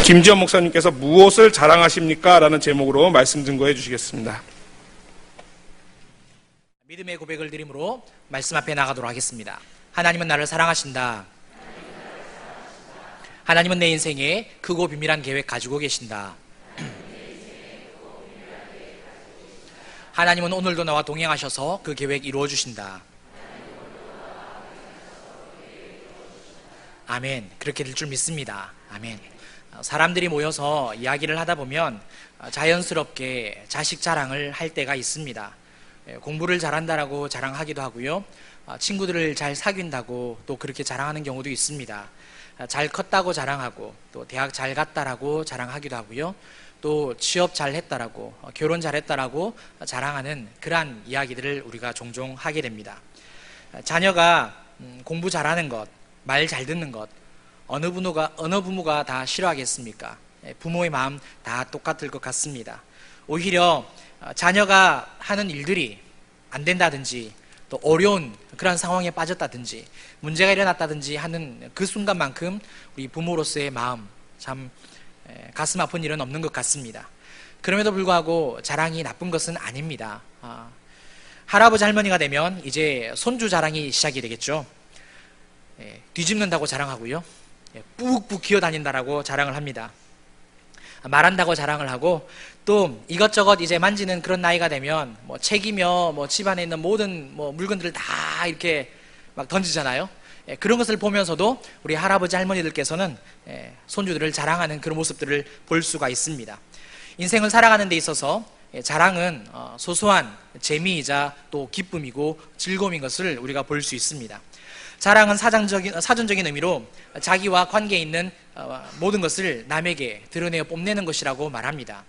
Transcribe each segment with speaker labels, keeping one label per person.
Speaker 1: 김지현 목사님께서 무엇을 자랑하십니까? 라는 제목으로 말씀 증거해 주시겠습니다.
Speaker 2: 믿음의 고백을 드림으로 말씀 앞에 나가도록 하겠습니다. 하나님은 나를 사랑하신다. 하나님은 내 인생에 크고 비밀한 계획 가지고 계신다. 하나님은 오늘도 나와 동행하셔서 그 계획 이루어 주신다. 아멘. 그렇게 될 줄 믿습니다. 아멘. 사람들이 모여서 이야기를 하다 보면 자연스럽게 자식 자랑을 할 때가 있습니다. 공부를 잘한다라고 자랑하기도 하고요. 친구들을 잘 사귄다고 또 그렇게 자랑하는 경우도 있습니다. 잘 컸다고 자랑하고 또 대학 잘 갔다라고 자랑하기도 하고요. 또 취업 잘 했다라고 결혼 잘 했다라고 자랑하는 그러한 이야기들을 우리가 종종 하게 됩니다. 자녀가 공부 잘하는 것, 말 잘 듣는 것, 어느 부모가 다 싫어하겠습니까? 부모의 마음 다 똑같을 것 같습니다. 오히려 자녀가 하는 일들이 안 된다든지 또 어려운 그런 상황에 빠졌다든지 문제가 일어났다든지 하는 그 순간만큼 우리 부모로서의 마음 참 가슴 아픈 일은 없는 것 같습니다. 그럼에도 불구하고 자랑이 나쁜 것은 아닙니다. 할아버지 할머니가 되면 이제 손주 자랑이 시작이 되겠죠. 뒤집는다고 자랑하고요. 뿍뿍 기어다닌다라고 자랑을 합니다. 말한다고 자랑을 하고 또 이것저것 이제 만지는 그런 나이가 되면 뭐 책이며 뭐 집안에 있는 모든 뭐 물건들을 다 이렇게 막 던지잖아요. 그런 것을 보면서도 우리 할아버지 할머니들께서는 손주들을 자랑하는 그런 모습들을 볼 수가 있습니다. 인생을 살아가는 데 있어서 자랑은 소소한 재미이자 또 기쁨이고 즐거움인 것을 우리가 볼 수 있습니다. 자랑은 사전적인 의미로 자기와 관계 있는 모든 것을 남에게 드러내어 뽐내는 것이라고 말합니다.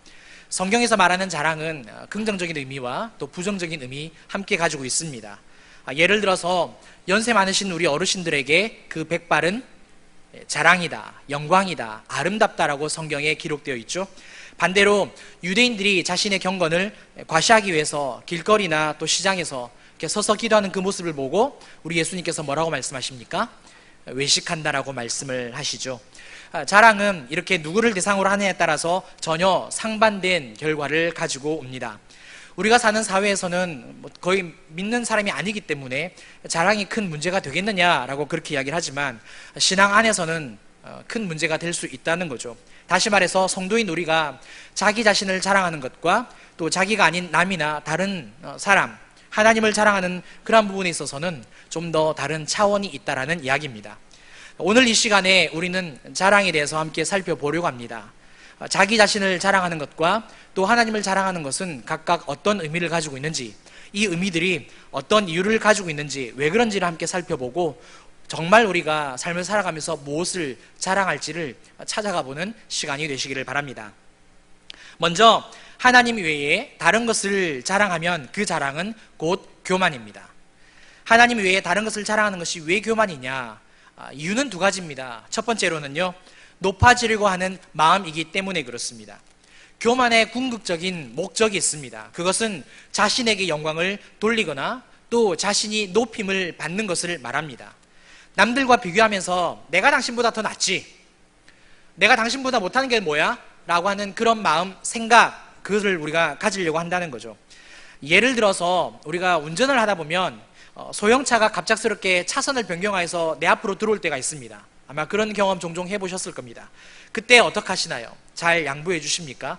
Speaker 2: 성경에서 말하는 자랑은 긍정적인 의미와 또 부정적인 의미 함께 가지고 있습니다. 예를 들어서 연세 많으신 우리 어르신들에게 그 백발은 자랑이다, 영광이다, 아름답다라고 성경에 기록되어 있죠. 반대로 유대인들이 자신의 경건을 과시하기 위해서 길거리나 또 시장에서 이렇게 서서 기도하는 그 모습을 보고 우리 예수님께서 뭐라고 말씀하십니까? 외식한다라고 말씀을 하시죠. 자랑은 이렇게 누구를 대상으로 하느냐에 따라서 전혀 상반된 결과를 가지고 옵니다. 우리가 사는 사회에서는 거의 믿는 사람이 아니기 때문에 자랑이 큰 문제가 되겠느냐라고 그렇게 이야기를 하지만 신앙 안에서는 큰 문제가 될 수 있다는 거죠. 다시 말해서 성도인 우리가 자기 자신을 자랑하는 것과 또 자기가 아닌 남이나 다른 사람, 하나님을 자랑하는 그런 부분에 있어서는 좀 더 다른 차원이 있다라는 이야기입니다. 오늘 이 시간에 우리는 자랑에 대해서 함께 살펴보려고 합니다. 자기 자신을 자랑하는 것과 또 하나님을 자랑하는 것은 각각 어떤 의미를 가지고 있는지, 이 의미들이 어떤 이유를 가지고 있는지, 왜 그런지를 함께 살펴보고 정말 우리가 삶을 살아가면서 무엇을 자랑할지를 찾아가 보는 시간이 되시기를 바랍니다. 먼저 하나님 외에 다른 것을 자랑하면 그 자랑은 곧 교만입니다. 하나님 외에 다른 것을 자랑하는 것이 왜 교만이냐? 이유는 두 가지입니다. 첫 번째로는요, 높아지려고 하는 마음이기 때문에 그렇습니다. 교만의 궁극적인 목적이 있습니다. 그것은 자신에게 영광을 돌리거나 또 자신이 높임을 받는 것을 말합니다. 남들과 비교하면서 내가 당신보다 더 낫지, 내가 당신보다 못하는 게 뭐야? 라고 하는 그런 마음, 생각, 그것을 우리가 가지려고 한다는 거죠. 예를 들어서 우리가 운전을 하다 보면 소형차가 갑작스럽게 차선을 변경해서 내 앞으로 들어올 때가 있습니다. 아마 그런 경험 종종 해보셨을 겁니다. 그때 어떻게 하시나요? 잘 양보해 주십니까?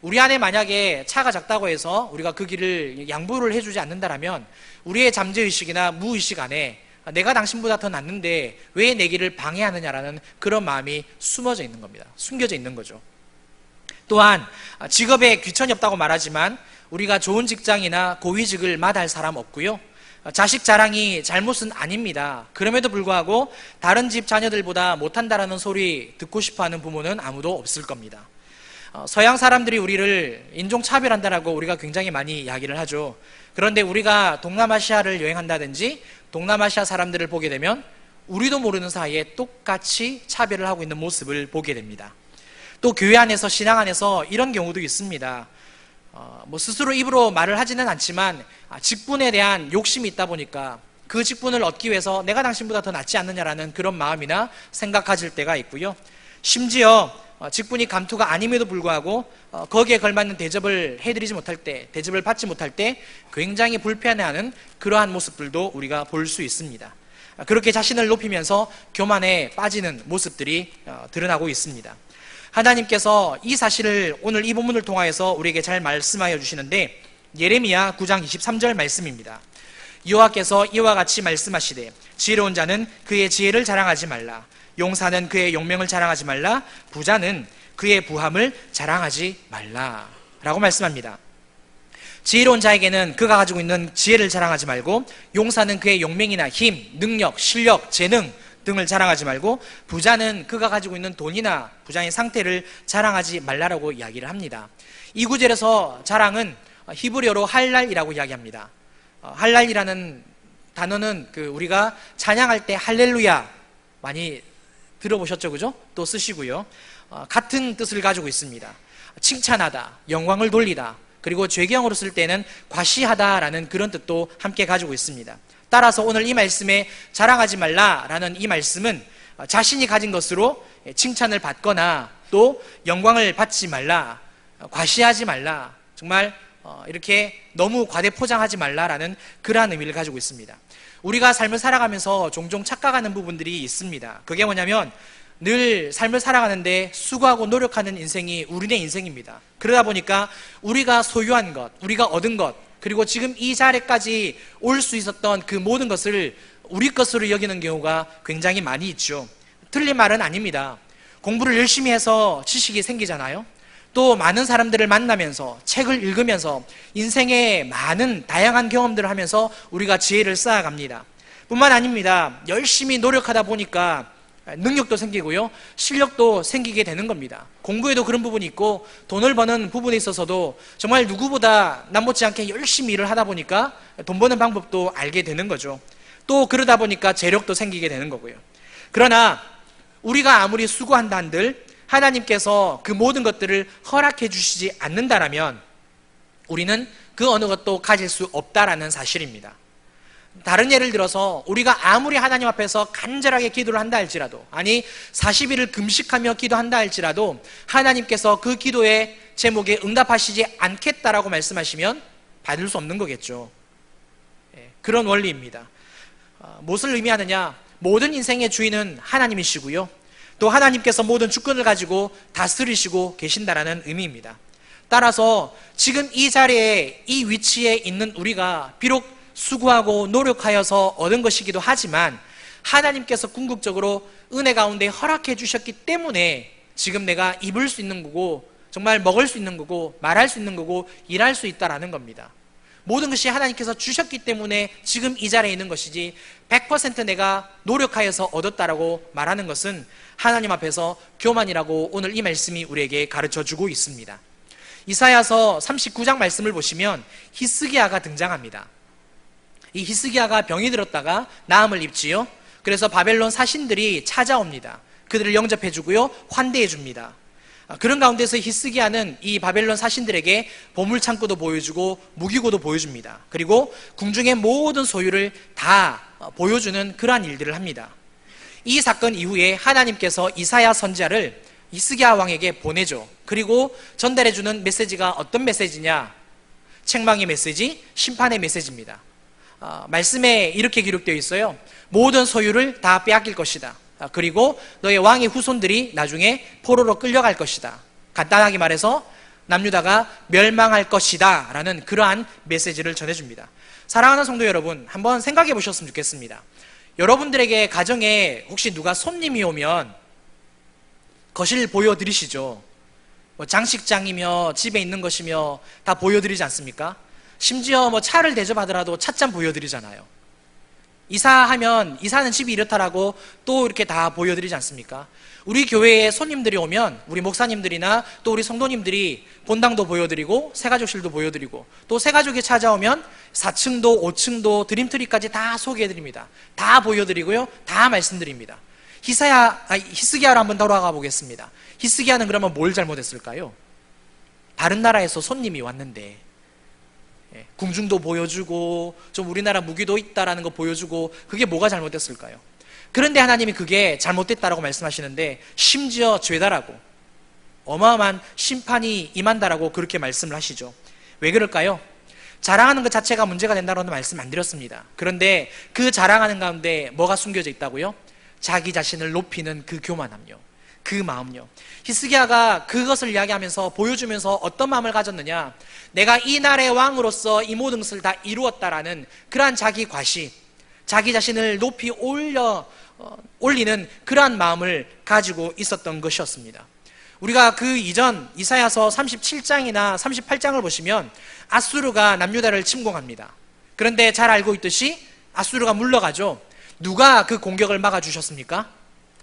Speaker 2: 우리 안에 만약에 차가 작다고 해서 우리가 그 길을 양보를 해주지 않는다면 우리의 잠재의식이나 무의식 안에 내가 당신보다 더 낫는데 왜 내 길을 방해하느냐라는 그런 마음이 숨어져 있는 겁니다. 숨겨져 있는 거죠. 또한 직업에 귀천이 없다고 말하지만 우리가 좋은 직장이나 고위직을 마다할 사람 없고요. 자식 자랑이 잘못은 아닙니다. 그럼에도 불구하고 다른 집 자녀들보다 못한다라는 소리 듣고 싶어하는 부모는 아무도 없을 겁니다. 서양 사람들이 우리를 인종차별한다라고 우리가 굉장히 많이 이야기를 하죠. 그런데 우리가 동남아시아를 여행한다든지 동남아시아 사람들을 보게 되면 우리도 모르는 사이에 똑같이 차별을 하고 있는 모습을 보게 됩니다. 또 교회 안에서, 신앙 안에서 이런 경우도 있습니다. 스스로 입으로 말을 하지는 않지만 직분에 대한 욕심이 있다 보니까 그 직분을 얻기 위해서 내가 당신보다 더 낫지 않느냐라는 그런 마음이나 생각 가질 때가 있고요. 심지어 직분이 감투가 아님에도 불구하고 거기에 걸맞는 대접을 해드리지 못할 때, 대접을 받지 못할 때 굉장히 불편해하는 그러한 모습들도 우리가 볼 수 있습니다. 그렇게 자신을 높이면서 교만에 빠지는 모습들이 드러나고 있습니다. 하나님께서 이 사실을 오늘 이 본문을 통하여서 우리에게 잘 말씀하여 주시는데, 예레미야 9장 23절 말씀입니다. 여호와께서 이와 같이 말씀하시되 지혜로운 자는 그의 지혜를 자랑하지 말라, 용사는 그의 용명을 자랑하지 말라, 부자는 그의 부함을 자랑하지 말라 라고 말씀합니다. 지혜로운 자에게는 그가 가지고 있는 지혜를 자랑하지 말고, 용사는 그의 용명이나 힘, 능력, 실력, 재능 등을 자랑하지 말고, 부자는 그가 가지고 있는 돈이나 부자의 상태를 자랑하지 말라라고 이야기를 합니다. 이 구절에서 자랑은 히브리어로 할랄이라고 이야기합니다. 할랄이라는 단어는 우리가 찬양할 때 할렐루야 많이 들어보셨죠, 그죠? 또 쓰시고요. 같은 뜻을 가지고 있습니다. 칭찬하다, 영광을 돌리다, 그리고 죄경으로 쓸 때는 과시하다라는 그런 뜻도 함께 가지고 있습니다. 따라서 오늘 이 말씀에 자랑하지 말라라는 이 말씀은 자신이 가진 것으로 칭찬을 받거나 또 영광을 받지 말라, 과시하지 말라, 정말 이렇게 너무 과대포장하지 말라라는 그러한 의미를 가지고 있습니다. 우리가 삶을 살아가면서 종종 착각하는 부분들이 있습니다. 그게 뭐냐면 늘 삶을 살아가는데 수고하고 노력하는 인생이 우리네 인생입니다. 그러다 보니까 우리가 소유한 것, 우리가 얻은 것, 그리고 지금 이 자리까지 올 수 있었던 그 모든 것을 우리 것으로 여기는 경우가 굉장히 많이 있죠. 틀린 말은 아닙니다. 공부를 열심히 해서 지식이 생기잖아요. 또 많은 사람들을 만나면서 책을 읽으면서 인생의 많은 다양한 경험들을 하면서 우리가 지혜를 쌓아갑니다. 뿐만 아닙니다. 열심히 노력하다 보니까 능력도 생기고요, 실력도 생기게 되는 겁니다. 공부에도 그런 부분이 있고 돈을 버는 부분에 있어서도 정말 누구보다 남 못지않게 열심히 일을 하다 보니까 돈 버는 방법도 알게 되는 거죠. 또 그러다 보니까 재력도 생기게 되는 거고요. 그러나 우리가 아무리 수고한다 한들 하나님께서 그 모든 것들을 허락해 주시지 않는다라면 우리는 그 어느 것도 가질 수 없다라는 사실입니다. 다른 예를 들어서 우리가 아무리 하나님 앞에서 간절하게 기도를 한다 할지라도, 아니 40일을 금식하며 기도한다 할지라도 하나님께서 그 기도의 제목에 응답하시지 않겠다라고 말씀하시면 받을 수 없는 거겠죠. 그런 원리입니다. 무엇을 의미하느냐? 모든 인생의 주인은 하나님이시고요, 또 하나님께서 모든 주권을 가지고 다스리시고 계신다라는 의미입니다. 따라서 지금 이 자리에, 이 위치에 있는 우리가 비록 수고하고 노력하여서 얻은 것이기도 하지만 하나님께서 궁극적으로 은혜 가운데 허락해 주셨기 때문에 지금 내가 입을 수 있는 거고, 정말 먹을 수 있는 거고, 말할 수 있는 거고, 일할 수 있다라는 겁니다. 모든 것이 하나님께서 주셨기 때문에 지금 이 자리에 있는 것이지 100% 내가 노력하여서 얻었다라고 말하는 것은 하나님 앞에서 교만이라고 오늘 이 말씀이 우리에게 가르쳐주고 있습니다. 이사야서 39장 말씀을 보시면 히스기야가 등장합니다. 이 히스기야가 병이 들었다가 나음을 입지요. 그래서 바벨론 사신들이 찾아옵니다. 그들을 영접해 주고요, 환대해 줍니다. 그런 가운데서 히스기야는 이 바벨론 사신들에게 보물창고도 보여주고 무기고도 보여줍니다. 그리고 궁중의 모든 소유를 다 보여주는 그러한 일들을 합니다. 이 사건 이후에 하나님께서 이사야 선지자를 히스기야 왕에게 보내죠. 그리고 전달해주는 메시지가 어떤 메시지냐? 책망의 메시지, 심판의 메시지입니다. 말씀에 이렇게 기록되어 있어요. 모든 소유를 다 빼앗길 것이다. 그리고 너의 왕의 후손들이 나중에 포로로 끌려갈 것이다. 간단하게 말해서 남유다가 멸망할 것이다 라는 그러한 메시지를 전해줍니다. 사랑하는 성도 여러분, 한번 생각해 보셨으면 좋겠습니다. 여러분들에게 가정에 혹시 누가 손님이 오면 거실 보여드리시죠? 장식장이며 집에 있는 것이며 다 보여드리지 않습니까? 심지어 차를 대접하더라도 찻잔 보여드리잖아요. 이사하면 이사는 집이 이렇다라고 또 이렇게 다 보여드리지 않습니까? 우리 교회에 손님들이 오면 우리 목사님들이나 또 우리 성도님들이 본당도 보여드리고 새가족실도 보여드리고, 또 새가족이 찾아오면 4층도 5층도 드림트리까지 다 소개해드립니다. 다 보여드리고요, 다 말씀드립니다. 히스기야로 한번 돌아가 보겠습니다. 히스기야는 그러면 뭘 잘못했을까요? 다른 나라에서 손님이 왔는데 궁중도 보여주고 좀 우리나라 무기도 있다라는 거 보여주고, 그게 뭐가 잘못됐을까요? 그런데 하나님이 그게 잘못됐다라고 말씀하시는데 심지어 죄다라고, 어마어마한 심판이 임한다라고 그렇게 말씀을 하시죠. 왜 그럴까요? 자랑하는 것 자체가 문제가 된다는 말씀 안 드렸습니다. 그런데 그 자랑하는 가운데 뭐가 숨겨져 있다고요? 자기 자신을 높이는 그 교만함요, 그 마음요. 히스기야가 그것을 이야기하면서 보여주면서 어떤 마음을 가졌느냐, 내가 이 나라의 왕으로서 이 모든 것을 다 이루었다라는 그러한 자기 과시, 자기 자신을 높이 올리는 그러한 마음을 가지고 있었던 것이었습니다. 우리가 그 이전 이사야서 37장이나 38장을 보시면 아수르가 남유다를 침공합니다. 그런데 잘 알고 있듯이 아수르가 물러가죠. 누가 그 공격을 막아주셨습니까?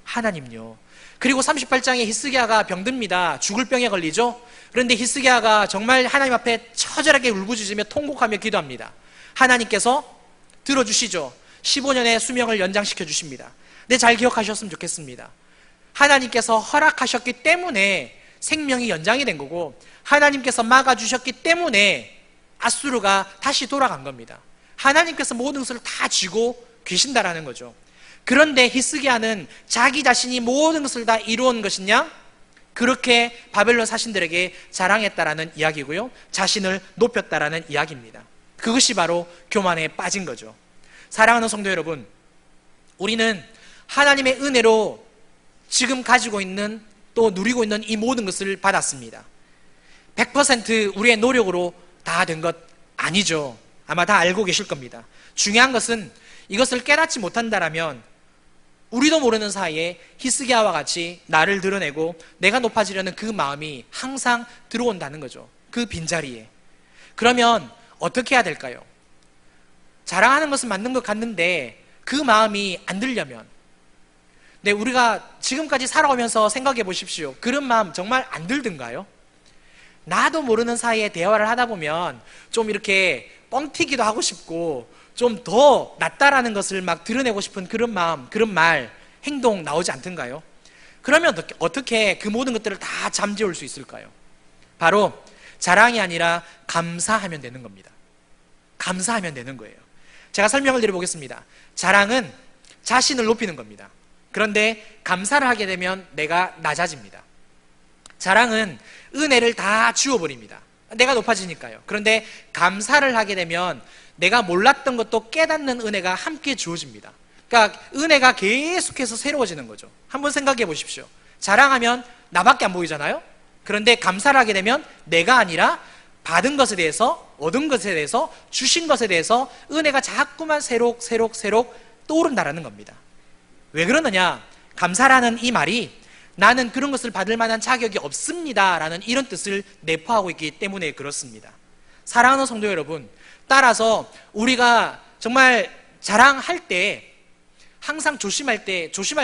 Speaker 2: 하나님요. 그리고 38장에 히스기야가 병듭니다. 죽을 병에 걸리죠. 그런데 히스기야가 정말 하나님 앞에 처절하게 울부짖으며 통곡하며 기도합니다. 하나님께서 들어주시죠. 15년의 수명을 연장시켜 주십니다. 근데 잘 기억하셨으면 좋겠습니다. 하나님께서 허락하셨기 때문에 생명이 연장이 된 거고, 하나님께서 막아주셨기 때문에 아수르가 다시 돌아간 겁니다. 하나님께서 모든 것을 다 쥐고 계신다라는 거죠. 그런데 히스기야는 자기 자신이 모든 것을 다 이루은 것이냐? 그렇게 바벨론 사신들에게 자랑했다라는 이야기고요, 자신을 높였다라는 이야기입니다. 그것이 바로 교만에 빠진 거죠. 사랑하는 성도 여러분, 우리는 하나님의 은혜로 지금 가지고 있는, 또 누리고 있는 이 모든 것을 받았습니다. 100% 우리의 노력으로 다 된 것 아니죠. 아마 다 알고 계실 겁니다. 중요한 것은 이것을 깨닫지 못한다라면 우리도 모르는 사이에 히스기야와 같이 나를 드러내고 내가 높아지려는 그 마음이 항상 들어온다는 거죠. 그 빈자리에. 그러면 어떻게 해야 될까요? 자랑하는 것은 맞는 것 같는데 그 마음이 안 들려면, 네, 우리가 지금까지 살아오면서 생각해 보십시오. 그런 마음 정말 안 들던가요? 나도 모르는 사이에 대화를 하다 보면 좀 이렇게 뻥튀기도 하고 싶고 좀 더 낫다라는 것을 막 드러내고 싶은 그런 마음, 그런 말, 행동 나오지 않던가요? 그러면 어떻게 그 모든 것들을 다 잠재울 수 있을까요? 바로 자랑이 아니라 감사하면 되는 겁니다. 감사하면 되는 거예요. 제가 설명을 드려보겠습니다. 자랑은 자신을 높이는 겁니다. 그런데 감사를 하게 되면 내가 낮아집니다. 자랑은 은혜를 다 지워버립니다. 내가 높아지니까요. 그런데 감사를 하게 되면 내가 몰랐던 것도 깨닫는 은혜가 함께 주어집니다. 그러니까 은혜가 계속해서 새로워지는 거죠. 한번 생각해 보십시오. 자랑하면 나밖에 안 보이잖아요. 그런데 감사를 하게 되면 내가 아니라 받은 것에 대해서, 얻은 것에 대해서, 주신 것에 대해서 은혜가 자꾸만 새록 떠오른다라는 겁니다. 왜 그러느냐? 감사라는 이 말이 나는 그런 것을 받을 만한 자격이 없습니다 라는 이런 뜻을 내포하고 있기 때문에 그렇습니다. 사랑하는 성도 여러분, 따라서 우리가 정말 자랑할 때 항상 조심할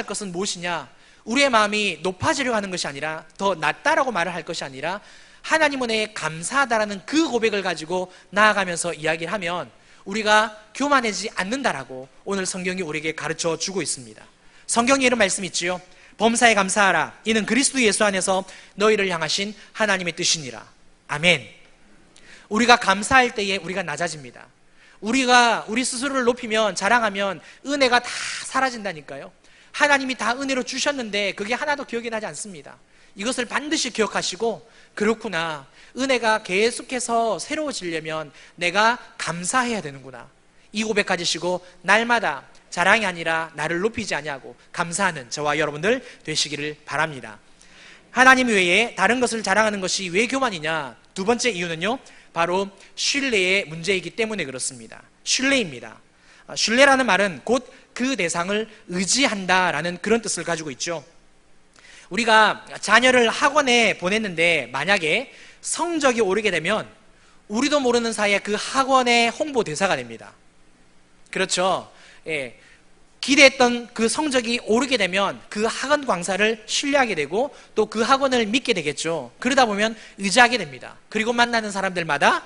Speaker 2: 것은 무엇이냐? 우리의 마음이 높아지려고 하는 것이 아니라, 더 낫다라고 말을 할 것이 아니라 하나님 은혜에 감사하다라는 그 고백을 가지고 나아가면서 이야기를 하면 우리가 교만해지지 않는다라고 오늘 성경이 우리에게 가르쳐 주고 있습니다. 성경에 이런 말씀 있지요. 범사에 감사하라. 이는 그리스도 예수 안에서 너희를 향하신 하나님의 뜻이니라. 아멘. 우리가 감사할 때에 우리가 낮아집니다. 우리가 우리 스스로를 높이면, 자랑하면 은혜가 다 사라진다니까요. 하나님이 다 은혜로 주셨는데 그게 하나도 기억이 나지 않습니다. 이것을 반드시 기억하시고, 그렇구나, 은혜가 계속해서 새로워지려면 내가 감사해야 되는구나, 이 고백 가지시고 날마다 자랑이 아니라 나를 높이지 아니하고 감사하는 저와 여러분들 되시기를 바랍니다. 하나님 외에 다른 것을 자랑하는 것이 왜 교만이냐? 두 번째 이유는요, 바로 신뢰의 문제이기 때문에 그렇습니다. 신뢰입니다. 신뢰라는 말은 곧 그 대상을 의지한다라는 그런 뜻을 가지고 있죠. 우리가 자녀를 학원에 보냈는데 만약에 성적이 오르게 되면 우리도 모르는 사이에 그 학원의 홍보 대사가 됩니다. 그렇죠? 예. 기대했던 그 성적이 오르게 되면 그 학원 강사를 신뢰하게 되고 또 그 학원을 믿게 되겠죠. 그러다 보면 의지하게 됩니다. 그리고 만나는 사람들마다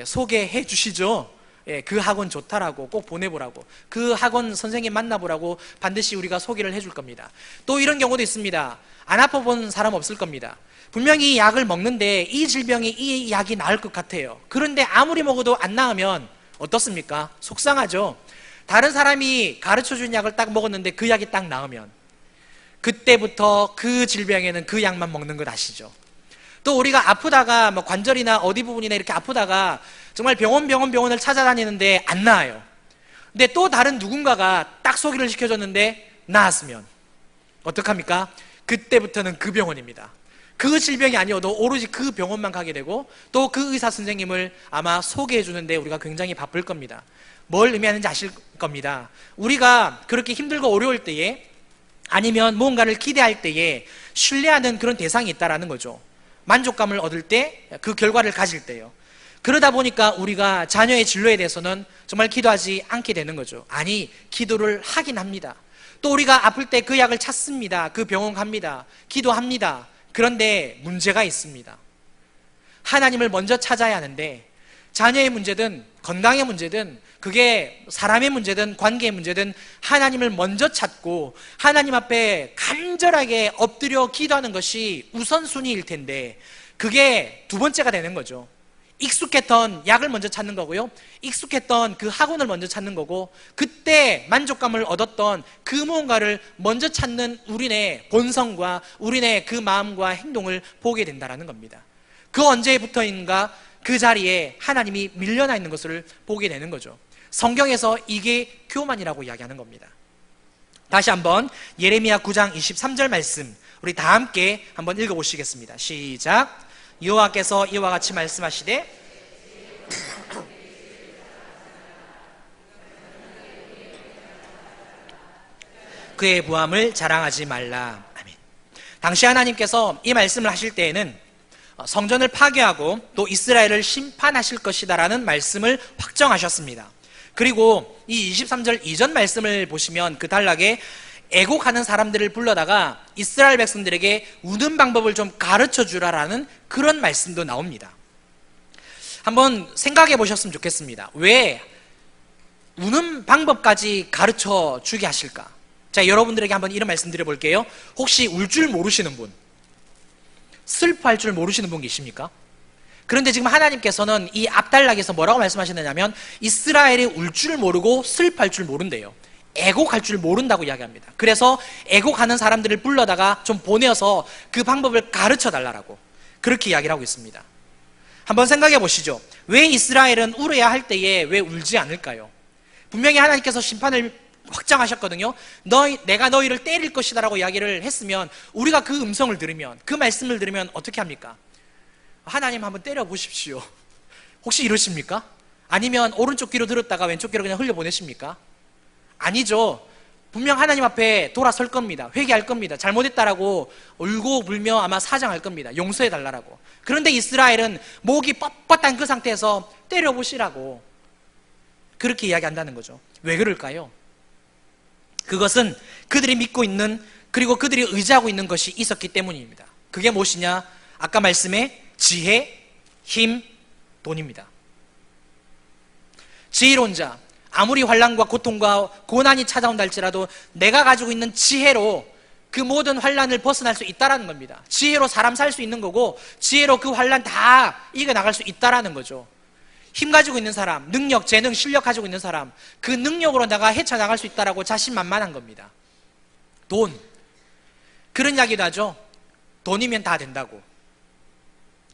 Speaker 2: 소개해 주시죠. 그 학원 좋다라고, 꼭 보내보라고, 그 학원 선생님 만나보라고 반드시 우리가 소개를 해줄 겁니다. 또 이런 경우도 있습니다. 안 아파본 사람 없을 겁니다. 분명히 약을 먹는데 이 질병이 이 약이 나을 것 같아요. 그런데 아무리 먹어도 안 나으면 어떻습니까? 속상하죠. 다른 사람이 가르쳐준 약을 딱 먹었는데 그 약이 딱 나으면, 그때부터 그 질병에는 그 약만 먹는 것 아시죠? 또 우리가 아프다가 뭐 관절이나 어디 부분이나 이렇게 아프다가 정말 병원을 찾아다니는데 안 나아요. 근데 또 다른 누군가가 딱 소개를 시켜줬는데 나았으면 어떡합니까? 그때부터는 그 병원입니다. 그 질병이 아니어도 오로지 그 병원만 가게 되고 또 그 의사 선생님을 아마 소개해 주는데 우리가 굉장히 바쁠 겁니다. 뭘 의미하는지 아실 겁니다. 우리가 그렇게 힘들고 어려울 때에 아니면 무언가를 기대할 때에 신뢰하는 그런 대상이 있다라는 거죠. 만족감을 얻을 때 그 결과를 가질 때요. 그러다 보니까 우리가 자녀의 진로에 대해서는 정말 기도하지 않게 되는 거죠. 아니, 기도를 하긴 합니다. 또 우리가 아플 때 그 약을 찾습니다. 그 병원 갑니다. 기도합니다. 그런데 문제가 있습니다. 하나님을 먼저 찾아야 하는데 자녀의 문제든 건강의 문제든 그게 사람의 문제든 관계의 문제든 하나님을 먼저 찾고 하나님 앞에 간절하게 엎드려 기도하는 것이 우선순위일 텐데 그게 두 번째가 되는 거죠. 익숙했던 약을 먼저 찾는 거고요. 익숙했던 그 학원을 먼저 찾는 거고 그때 만족감을 얻었던 그 무언가를 먼저 찾는 우리네 본성과 우리네 그 마음과 행동을 보게 된다는 겁니다. 그 언제에 붙어 있는가? 그 자리에 하나님이 밀려나 있는 것을 보게 되는 거죠. 성경에서 이게 교만이라고 이야기하는 겁니다. 다시 한번 예레미야 9장 23절 말씀 우리 다 함께 한번 읽어보시겠습니다. 시작. 여호와께서 이와 같이 말씀하시되 그의 부함을 자랑하지 말라. 아멘. 당시 하나님께서 이 말씀을 하실 때에는 성전을 파괴하고 또 이스라엘을 심판하실 것이다라는 말씀을 확정하셨습니다. 그리고 이 23절 이전 말씀을 보시면 그 단락에 애곡하는 사람들을 불러다가 이스라엘 백성들에게 우는 방법을 좀 가르쳐 주라라는 그런 말씀도 나옵니다. 한번 생각해 보셨으면 좋겠습니다. 왜 우는 방법까지 가르쳐 주게 하실까? 자, 여러분들에게 한번 이런 말씀 드려볼게요. 혹시 울 줄 모르시는 분, 슬퍼할 줄 모르시는 분 계십니까? 그런데 지금 하나님께서는 이 앞단락에서 뭐라고 말씀하시느냐면 이스라엘이 울 줄 모르고 슬퍼할 줄 모른대요. 애곡할 줄 모른다고 이야기합니다. 그래서 애곡하는 사람들을 불러다가 좀 보내어서 그 방법을 가르쳐 달라고 그렇게 이야기를 하고 있습니다. 한번 생각해 보시죠. 왜 이스라엘은 울어야 할 때에 왜 울지 않을까요? 분명히 하나님께서 심판을 확정하셨거든요. 내가 너희를 때릴 것이다 라고 이야기를 했으면 우리가 그 음성을 들으면 그 말씀을 들으면 어떻게 합니까? 하나님 한번 때려 보십시오. 혹시 이러십니까? 아니면 오른쪽 귀로 들었다가 왼쪽 귀로 그냥 흘려보내십니까? 아니죠. 분명 하나님 앞에 돌아설 겁니다. 회개할 겁니다. 잘못했다라고 울고 불며 아마 사정할 겁니다. 용서해 달라고. 그런데 이스라엘은 목이 뻣뻣한 그 상태에서 때려보시라고 그렇게 이야기한다는 거죠. 왜 그럴까요? 그것은 그들이 믿고 있는 그리고 그들이 의지하고 있는 것이 있었기 때문입니다. 그게 무엇이냐? 아까 말씀에 지혜, 힘, 돈입니다. 지혜로운 자, 아무리 환난과 고통과 고난이 찾아온다 할지라도 내가 가지고 있는 지혜로 그 모든 환난을 벗어날 수 있다라는 겁니다. 지혜로 사람 살 수 있는 거고 지혜로 그 환난 다 이겨나갈 수 있다라는 거죠. 힘 가지고 있는 사람, 능력, 재능, 실력 가지고 있는 사람, 그 능력으로 내가 헤쳐나갈 수 있다라고 자신만만한 겁니다. 돈, 그런 이야기도 하죠. 돈이면 다 된다고.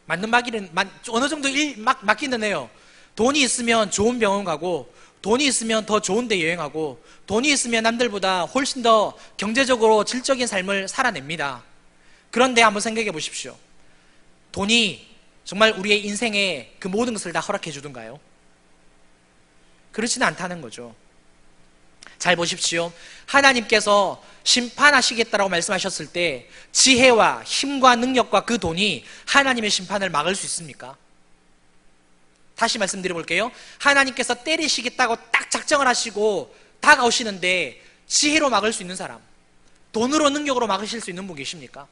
Speaker 2: 맞는 말이는 어느 정도 맞기는 해요. 돈이 있으면 좋은 병원 가고 돈이 있으면 더 좋은 데 여행하고 돈이 있으면 남들보다 훨씬 더 경제적으로 질적인 삶을 살아냅니다. 그런데 한번 생각해 보십시오. 돈이 정말 우리의 인생에 그 모든 것을 다 허락해 주던가요? 그렇지는 않다는 거죠. 잘 보십시오. 하나님께서 심판하시겠다라고 말씀하셨을 때 지혜와 힘과 능력과 그 돈이 하나님의 심판을 막을 수 있습니까? 다시 말씀드려볼게요. 하나님께서 때리시겠다고 딱 작정을 하시고 다가오시는데 지혜로 막을 수 있는 사람, 돈으로 능력으로 막으실 수 있는 분 계십니까?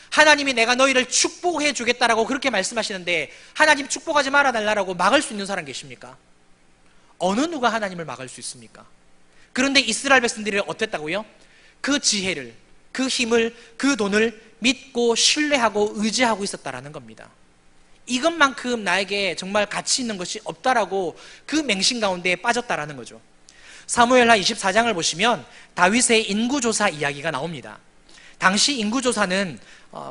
Speaker 2: 하나님이 내가 너희를 축복해 주겠다라고 그렇게 말씀하시는데 하나님 축복하지 말아달라고 막을 수 있는 사람 계십니까? 어느 누가 하나님을 막을 수 있습니까? 그런데 이스라엘 백성들이 어땠다고요? 그 지혜를, 그 힘을, 그 돈을 믿고 신뢰하고 의지하고 있었다라는 겁니다. 이것만큼 나에게 정말 가치 있는 것이 없다라고 그 맹신 가운데 빠졌다라는 거죠. 사무엘하 24장을 보시면 다윗의 인구조사 이야기가 나옵니다. 당시 인구조사는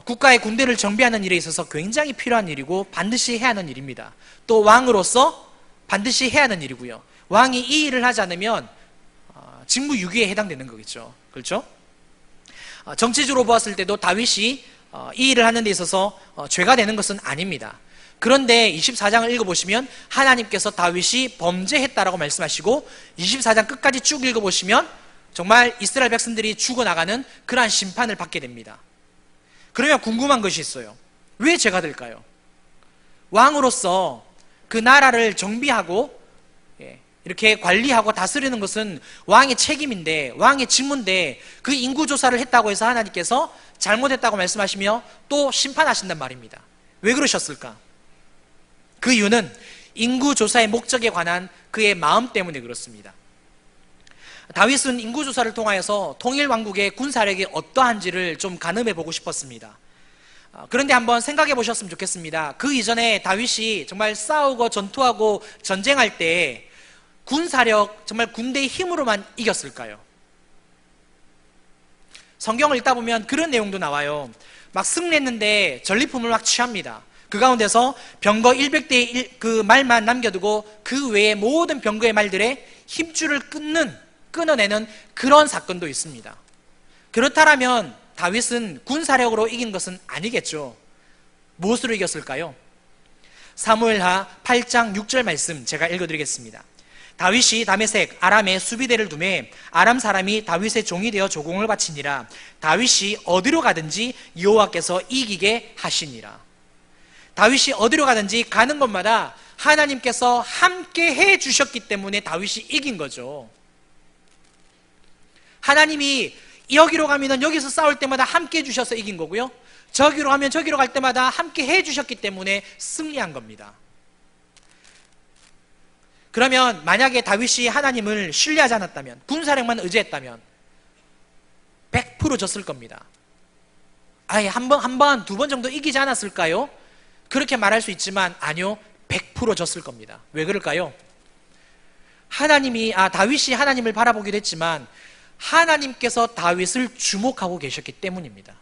Speaker 2: 국가의 군대를 정비하는 일에 있어서 굉장히 필요한 일이고 반드시 해야 하는 일입니다. 또 왕으로서 반드시 해야 하는 일이고요. 왕이 이 일을 하지 않으면 직무유기에 해당되는 거겠죠. 그렇죠? 정치적으로 보았을 때도 다윗이 이 일을 하는 데 있어서 죄가 되는 것은 아닙니다. 그런데 24장을 읽어보시면 하나님께서 다윗이 범죄했다라고 말씀하시고 24장 끝까지 쭉 읽어보시면 정말 이스라엘 백성들이 죽어나가는 그러한 심판을 받게 됩니다. 그러면 궁금한 것이 있어요. 왜 죄가 될까요? 왕으로서 그 나라를 정비하고 이렇게 관리하고 다스리는 것은 왕의 책임인데, 왕의 직무인데 그 인구조사를 했다고 해서 하나님께서 잘못했다고 말씀하시며 또 심판하신단 말입니다. 왜 그러셨을까? 그 이유는 인구조사의 목적에 관한 그의 마음 때문에 그렇습니다. 다윗은 인구조사를 통하여서 통일왕국의 군사력이 어떠한지를 좀 가늠해 보고 싶었습니다. 그런데 한번 생각해 보셨으면 좋겠습니다. 그 이전에 다윗이 정말 싸우고 전투하고 전쟁할 때 군사력, 정말 군대의 힘으로만 이겼을까요? 성경을 읽다 보면 그런 내용도 나와요. 막 승리했는데 전리품을 막 취합니다. 그 가운데서 병거 100대의 그 말만 남겨두고 그 외의 모든 병거의 말들의 힘줄을 끊어내는 그런 사건도 있습니다. 그렇다면 다윗은 군사력으로 이긴 것은 아니겠죠. 무엇으로 이겼을까요? 사무엘하 8장 6절 말씀 제가 읽어드리겠습니다. 다윗이 다메섹 아람에 수비대를 두매 아람 사람이 다윗의 종이 되어 조공을 바치니라. 다윗이 어디로 가든지 여호와께서 이기게 하시니라. 다윗이 어디로 가든지 가는 곳마다 하나님께서 함께 해 주셨기 때문에 다윗이 이긴 거죠. 하나님이 여기로 가면 여기서 싸울 때마다 함께 해 주셔서 이긴 거고요, 저기로 가면 저기로 갈 때마다 함께 해 주셨기 때문에 승리한 겁니다. 그러면 만약에 다윗이 하나님을 신뢰하지 않았다면, 군사력만 의지했다면 100% 졌을 겁니다. 아예 한 번, 두 번 정도 이기지 않았을까요? 그렇게 말할 수 있지만 아니요, 100% 졌을 겁니다. 왜 그럴까요? 다윗이 하나님을 바라보기도 했지만 하나님께서 다윗을 주목하고 계셨기 때문입니다.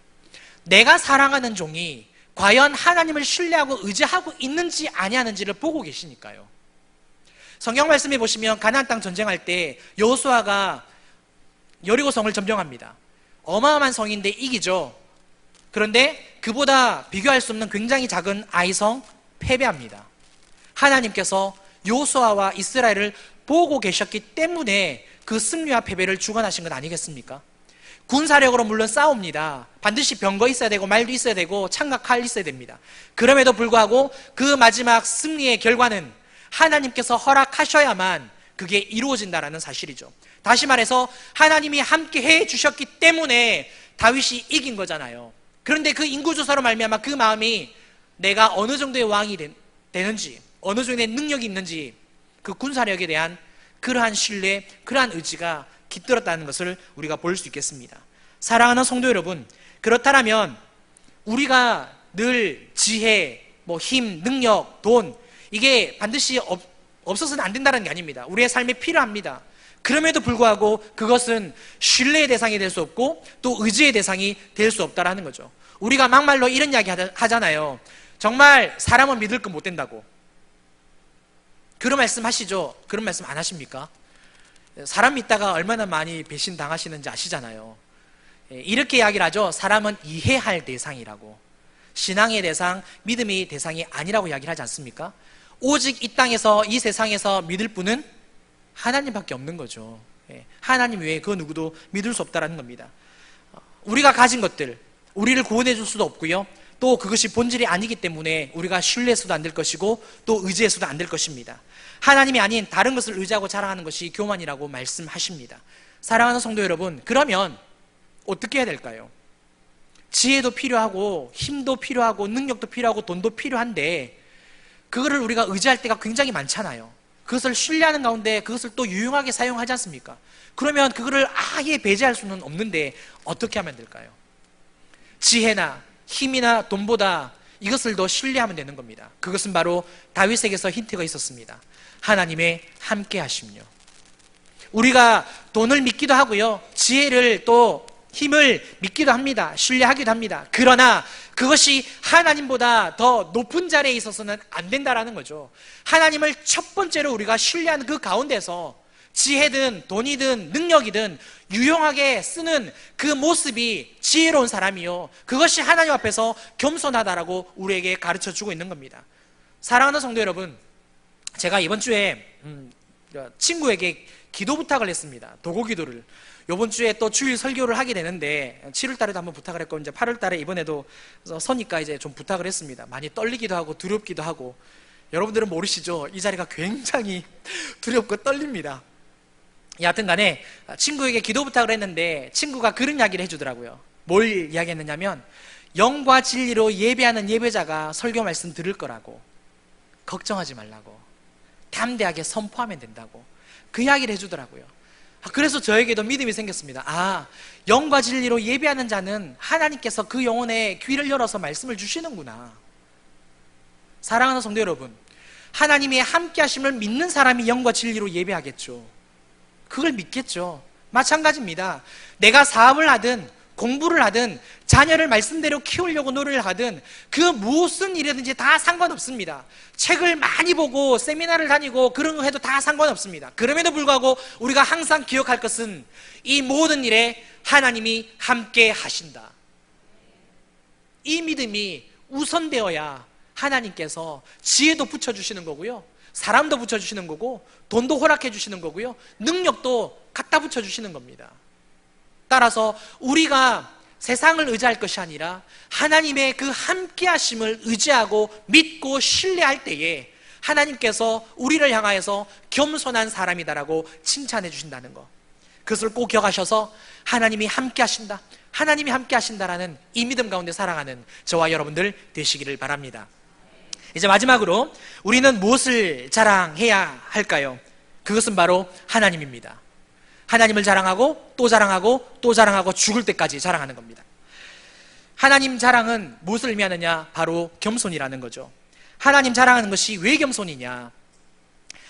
Speaker 2: 내가 사랑하는 종이 과연 하나님을 신뢰하고 의지하고 있는지 아니하는지를 보고 계시니까요. 성경 말씀에 보시면 가나안 땅 전쟁할 때 여호수아가 여리고성을 점령합니다. 어마어마한 성인데 이기죠. 그런데 그보다 비교할 수 없는 굉장히 작은 아이성 패배합니다. 하나님께서 여호수아와 이스라엘을 보고 계셨기 때문에 그 승리와 패배를 주관하신 것 아니겠습니까? 군사력으로 물론 싸웁니다. 반드시 병거 있어야 되고 말도 있어야 되고 창과 칼 있어야 됩니다. 그럼에도 불구하고 그 마지막 승리의 결과는 하나님께서 허락하셔야만 그게 이루어진다는 사실이죠. 다시 말해서 하나님이 함께 해 주셨기 때문에 다윗이 이긴 거잖아요. 그런데 그 인구조사로 말미암아 그 마음이 내가 어느 정도의 왕이 되는지, 어느 정도의 능력이 있는지, 그 군사력에 대한 그러한 신뢰, 그러한 의지가 깃들었다는 것을 우리가 볼 수 있겠습니다. 사랑하는 성도 여러분, 그렇다면 우리가 늘 지혜, 힘, 능력, 돈, 이게 반드시 없어서는 안 된다는 게 아닙니다. 우리의 삶에 필요합니다. 그럼에도 불구하고 그것은 신뢰의 대상이 될 수 없고 또 의지의 대상이 될 수 없다라는 거죠. 우리가 막말로 이런 이야기 하잖아요. 정말 사람은 믿을 거 못 된다고. 그런 말씀 하시죠? 그런 말씀 안 하십니까? 사람 믿다가 얼마나 많이 배신 당하시는지 아시잖아요. 이렇게 이야기를 하죠. 사람은 이해할 대상이라고. 신앙의 대상, 믿음의 대상이 아니라고 이야기를 하지 않습니까? 오직 이 땅에서, 이 세상에서 믿을 분은 하나님밖에 없는 거죠. 하나님 외에 그 누구도 믿을 수 없다는 겁니다. 우리가 가진 것들, 우리를 구원해 줄 수도 없고요, 또 그것이 본질이 아니기 때문에 우리가 신뢰해서도 안 될 것이고 또 의지해서도 안 될 것입니다. 하나님이 아닌 다른 것을 의지하고 자랑하는 것이 교만이라고 말씀하십니다. 사랑하는 성도 여러분, 그러면 어떻게 해야 될까요? 지혜도 필요하고 힘도 필요하고 능력도 필요하고 돈도 필요한데 그거를 우리가 의지할 때가 굉장히 많잖아요. 그것을 신뢰하는 가운데 그것을 또 유용하게 사용하지 않습니까? 그러면 그거를 아예 배제할 수는 없는데 어떻게 하면 될까요? 지혜나 힘이나 돈보다 이것을 더 신뢰하면 되는 겁니다. 그것은 바로 다윗에게서 힌트가 있었습니다. 하나님의 함께 하심요. 우리가 돈을 믿기도 하고요, 지혜를 또 힘을 믿기도 합니다. 신뢰하기도 합니다. 그러나 그것이 하나님보다 더 높은 자리에 있어서는 안 된다라는 거죠. 하나님을 첫 번째로 우리가 신뢰하는 그 가운데서 지혜든 돈이든 능력이든 유용하게 쓰는 그 모습이 지혜로운 사람이요, 그것이 하나님 앞에서 겸손하다라고 우리에게 가르쳐주고 있는 겁니다. 사랑하는 성도 여러분, 제가 이번 주에 친구에게 기도 부탁을 했습니다. 도고 기도를. 이번 주에 또 주일 설교를 하게 되는데 7월 달에도 한번 부탁을 했고 이제 8월 달에 이번에도 서니까 이제 좀 부탁을 했습니다. 많이 떨리기도 하고 두렵기도 하고. 여러분들은 모르시죠? 이 자리가 굉장히 두렵고 떨립니다. 여하튼 간에 친구에게 기도 부탁을 했는데 친구가 그런 이야기를 해주더라고요. 뭘 이야기했느냐면 영과 진리로 예배하는 예배자가 설교 말씀 들을 거라고, 걱정하지 말라고, 담대하게 선포하면 된다고 그 이야기를 해주더라고요. 그래서 저에게도 믿음이 생겼습니다. 영과 진리로 예배하는 자는 하나님께서 그 영혼에 귀를 열어서 말씀을 주시는구나. 사랑하는 성도 여러분, 하나님의 함께 하심을 믿는 사람이 영과 진리로 예배하겠죠. 그걸 믿겠죠. 마찬가지입니다. 내가 사업을 하든 공부를 하든 자녀를 말씀대로 키우려고 노력을 하든 그 무슨 일이든지 다 상관없습니다. 책을 많이 보고 세미나를 다니고 그런 거 해도 다 상관없습니다. 그럼에도 불구하고 우리가 항상 기억할 것은 이 모든 일에 하나님이 함께 하신다. 이 믿음이 우선되어야 하나님께서 지혜도 붙여주시는 거고요, 사람도 붙여주시는 거고, 돈도 허락해 주시는 거고요, 능력도 갖다 붙여주시는 겁니다. 따라서 우리가 세상을 의지할 것이 아니라 하나님의 그 함께 하심을 의지하고 믿고 신뢰할 때에 하나님께서 우리를 향하여서 겸손한 사람이다라고 칭찬해 주신다는 거, 그것을 꼭 기억하셔서 하나님이 함께 하신다, 하나님이 함께 하신다라는 이 믿음 가운데 살아가는 저와 여러분들 되시기를 바랍니다. 이제 마지막으로 우리는 무엇을 자랑해야 할까요? 그것은 바로 하나님입니다. 하나님을 자랑하고 또 자랑하고 또 자랑하고 죽을 때까지 자랑하는 겁니다. 하나님 자랑은 무엇을 의미하느냐? 바로 겸손이라는 거죠. 하나님 자랑하는 것이 왜 겸손이냐?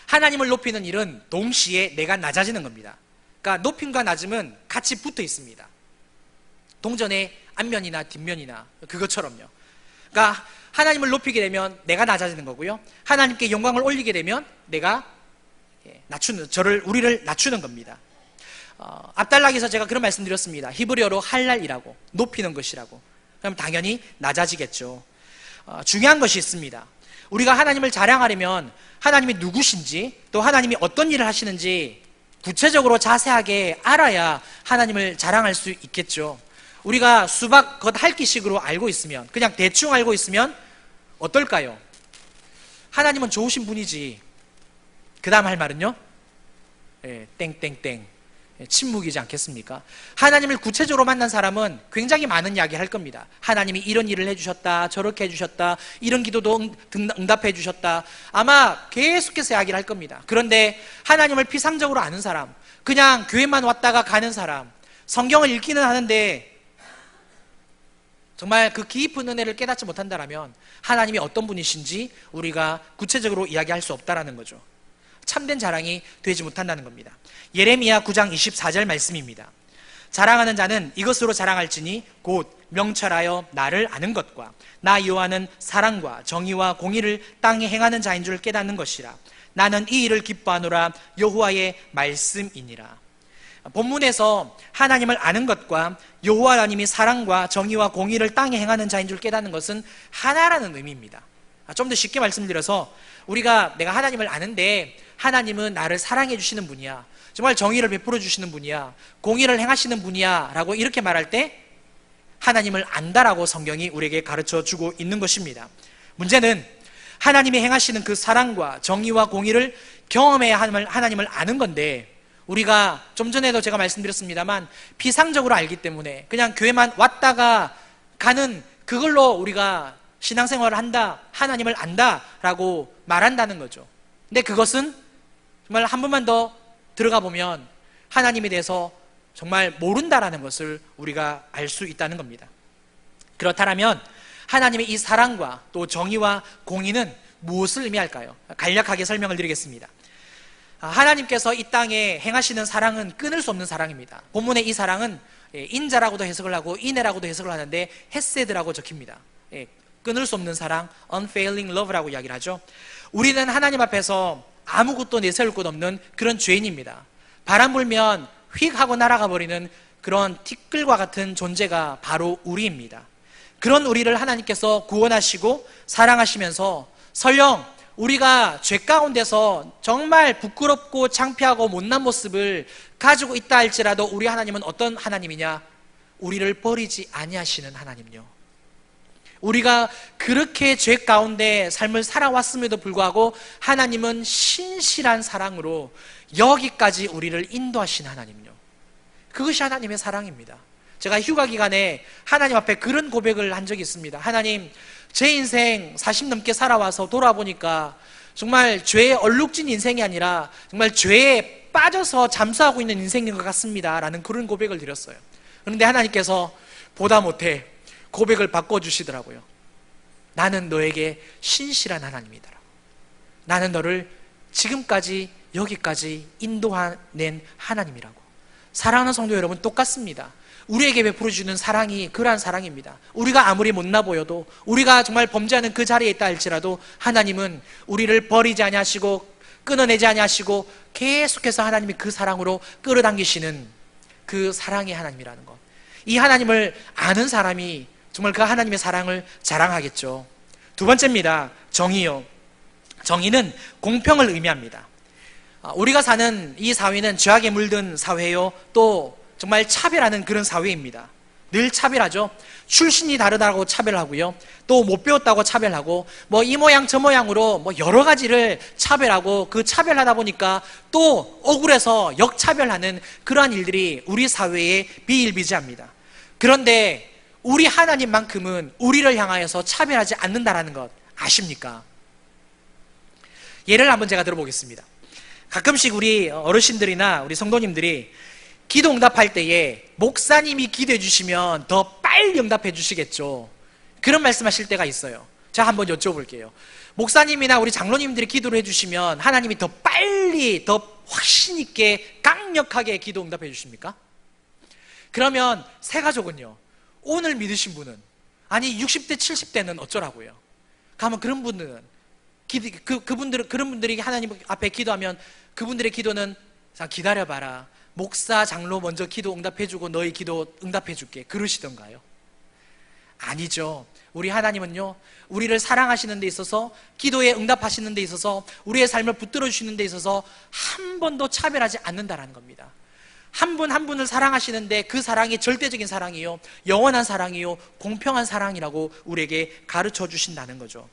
Speaker 2: 하나님을 높이는 일은 동시에 내가 낮아지는 겁니다. 그러니까 높임과 낮음은 같이 붙어 있습니다. 동전의 앞면이나 뒷면이나 그것처럼요. 그러니까 하나님을 높이게 되면 내가 낮아지는 거고요, 하나님께 영광을 올리게 되면 내가 우리를 낮추는 겁니다. 앞달락에서 제가 그런 말씀 드렸습니다. 히브리어로 할랄이라고, 높이는 것이라고. 그럼 당연히 낮아지겠죠. 중요한 것이 있습니다. 우리가 하나님을 자랑하려면 하나님이 누구신지, 또 하나님이 어떤 일을 하시는지 구체적으로 자세하게 알아야 하나님을 자랑할 수 있겠죠. 우리가 수박 겉핥기식으로 알고 있으면, 그냥 대충 알고 있으면 어떨까요? 하나님은 좋으신 분이지, 그 다음 할 말은요? 땡땡땡. 침묵이지 않겠습니까? 하나님을 구체적으로 만난 사람은 굉장히 많은 이야기 할 겁니다. 하나님이 이런 일을 해주셨다, 저렇게 해주셨다, 이런 기도도 응답해 주셨다, 아마 계속해서 이야기를 할 겁니다. 그런데 하나님을 피상적으로 아는 사람, 그냥 교회만 왔다가 가는 사람, 성경을 읽기는 하는데 정말 그 깊은 은혜를 깨닫지 못한다면 하나님이 어떤 분이신지 우리가 구체적으로 이야기할 수 없다라는 거죠. 참된 자랑이 되지 못한다는 겁니다. 예레미야 9장 24절 말씀입니다. 자랑하는 자는 이것으로 자랑할지니 곧 명철하여 나를 아는 것과 나 여호와는 사랑과 정의와 공의를 땅에 행하는 자인 줄 깨닫는 것이라. 나는 이 일을 기뻐하노라. 여호와의 말씀이니라. 본문에서 하나님을 아는 것과 여호와 하나님이 사랑과 정의와 공의를 땅에 행하는 자인 줄 깨닫는 것은 하나라는 의미입니다. 좀 더 쉽게 말씀드려서 내가 하나님을 아는데 하나님은 나를 사랑해 주시는 분이야, 정말 정의를 베풀어 주시는 분이야, 공의를 행하시는 분이야 라고 이렇게 말할 때 하나님을 안다라고 성경이 우리에게 가르쳐 주고 있는 것입니다. 문제는 하나님이 행하시는 그 사랑과 정의와 공의를 경험해야 하나님을 아는 건데, 우리가 좀 전에도 제가 말씀드렸습니다만 피상적으로 알기 때문에 그냥 교회만 왔다가 가는 그걸로 우리가 신앙생활을 한다, 하나님을 안다라고 말한다는 거죠. 근데 그것은 정말 한 번만 더 들어가 보면 하나님에 대해서 정말 모른다라는 것을 우리가 알 수 있다는 겁니다. 그렇다면 하나님의 이 사랑과 또 정의와 공의는 무엇을 의미할까요? 간략하게 설명을 드리겠습니다. 하나님께서 이 땅에 행하시는 사랑은 끊을 수 없는 사랑입니다. 본문의 이 사랑은 인자라고도 해석을 하고 인애라고도 해석을 하는데 헤세드라고 적힙니다. 끊을 수 없는 사랑, unfailing love라고 이야기를 하죠. 우리는 하나님 앞에서 아무것도 내세울 것 없는 그런 죄인입니다. 바람 불면 휙 하고 날아가 버리는 그런 티끌과 같은 존재가 바로 우리입니다. 그런 우리를 하나님께서 구원하시고 사랑하시면서 설령 우리가 죄 가운데서 정말 부끄럽고 창피하고 못난 모습을 가지고 있다 할지라도 우리 하나님은 어떤 하나님이냐? 우리를 버리지 아니하시는 하나님요. 우리가 그렇게 죄 가운데 삶을 살아왔음에도 불구하고 하나님은 신실한 사랑으로 여기까지 우리를 인도하신 하나님요. 그것이 하나님의 사랑입니다. 제가 휴가 기간에 하나님 앞에 그런 고백을 한 적이 있습니다. 하나님, 제 인생 40 넘게 살아와서 돌아보니까 정말 죄에 얼룩진 인생이 아니라 정말 죄에 빠져서 잠수하고 있는 인생인 것 같습니다 라는 그런 고백을 드렸어요. 그런데 하나님께서 보다 못해 고백을 바꿔주시더라고요. 나는 너에게 신실한 하나님이다. 나는 너를 지금까지 여기까지 인도해낸 하나님이라고. 사랑하는 성도 여러분, 똑같습니다. 우리에게 베풀어주는 사랑이 그러한 사랑입니다. 우리가 아무리 못나 보여도, 우리가 정말 범죄하는 그 자리에 있다 할지라도 하나님은 우리를 버리지 아니하시고 끊어내지 아니하시고 계속해서 하나님이 그 사랑으로 끌어당기시는 그 사랑의 하나님이라는 것. 이 하나님을 아는 사람이 정말 그 하나님의 사랑을 자랑하겠죠. 두 번째입니다. 정의요. 정의는 공평을 의미합니다. 우리가 사는 이 사회는 죄악에 물든 사회요, 또 정말 차별하는 그런 사회입니다. 늘 차별하죠. 출신이 다르다고 차별하고요, 또 못 배웠다고 차별하고, 뭐 이 모양 저 모양으로 뭐 여러 가지를 차별하고, 그 차별하다 보니까 또 억울해서 역차별하는 그러한 일들이 우리 사회에 비일비재합니다. 그런데 우리 하나님만큼은 우리를 향하여서 차별하지 않는다라는 것 아십니까? 예를 한번 제가 들어보겠습니다. 가끔씩 우리 어르신들이나 우리 성도님들이 기도 응답할 때에 목사님이 기도해 주시면 더 빨리 응답해 주시겠죠. 그런 말씀하실 때가 있어요. 제가 한번 여쭤볼게요. 목사님이나 우리 장로님들이 기도를 해주시면 하나님이 더 빨리, 더 확신 있게 강력하게 기도 응답해 주십니까? 그러면 새 가족은요, 오늘 믿으신 분은, 아니 60대 70대는 어쩌라고요? 가면 그런 분들은 그런 분들이 하나님 앞에 기도하면 그분들의 기도는 자, 기다려봐라, 목사 장로 먼저 기도 응답해주고 너희 기도 응답해줄게, 그러시던가요? 아니죠. 우리 하나님은요, 우리를 사랑하시는 데 있어서, 기도에 응답하시는 데 있어서, 우리의 삶을 붙들어 주시는 데 있어서 한 번도 차별하지 않는다라는 겁니다. 한 분 한 분을 사랑하시는데 그 사랑이 절대적인 사랑이요, 영원한 사랑이요, 공평한 사랑이라고 우리에게 가르쳐 주신다는 거죠.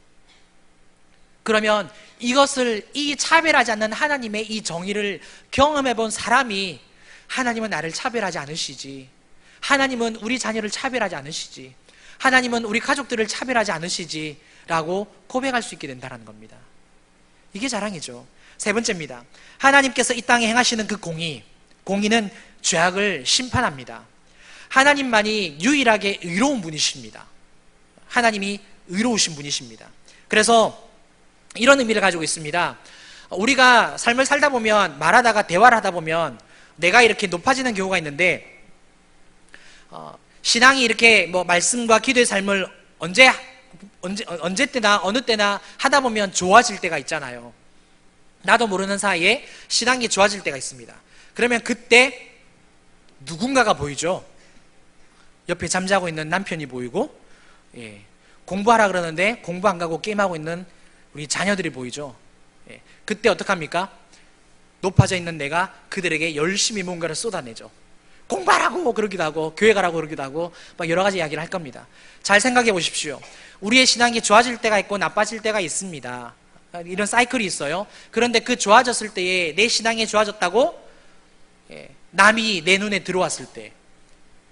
Speaker 2: 그러면 이것을, 이 차별하지 않는 하나님의 이 정의를 경험해 본 사람이 하나님은 나를 차별하지 않으시지, 하나님은 우리 자녀를 차별하지 않으시지, 하나님은 우리 가족들을 차별하지 않으시지 라고 고백할 수 있게 된다는 겁니다. 이게 자랑이죠. 세 번째입니다. 하나님께서 이 땅에 행하시는 그 공의는 죄악을 심판합니다. 하나님만이 유일하게 의로운 분이십니다. 하나님이 의로우신 분이십니다. 그래서 이런 의미를 가지고 있습니다. 우리가 삶을 살다 보면, 말하다가 대화를 하다 보면 내가 이렇게 높아지는 경우가 있는데, 신앙이 이렇게 뭐 말씀과 기도의 삶을 언제 때나 어느 때나 하다 보면 좋아질 때가 있잖아요. 나도 모르는 사이에 신앙이 좋아질 때가 있습니다. 그러면 그때 누군가가 보이죠. 옆에 잠자고 있는 남편이 보이고, 공부하라 그러는데 공부 안 가고 게임하고 있는 우리 자녀들이 보이죠. 그때 어떡합니까? 높아져 있는 내가 그들에게 열심히 뭔가를 쏟아내죠. 공부하라고 그러기도 하고, 교회 가라고 그러기도 하고, 막 여러 가지 이야기를 할 겁니다. 잘 생각해 보십시오. 우리의 신앙이 좋아질 때가 있고 나빠질 때가 있습니다. 이런 사이클이 있어요. 그런데 그 좋아졌을 때에, 내 신앙이 좋아졌다고 남이 내 눈에 들어왔을 때,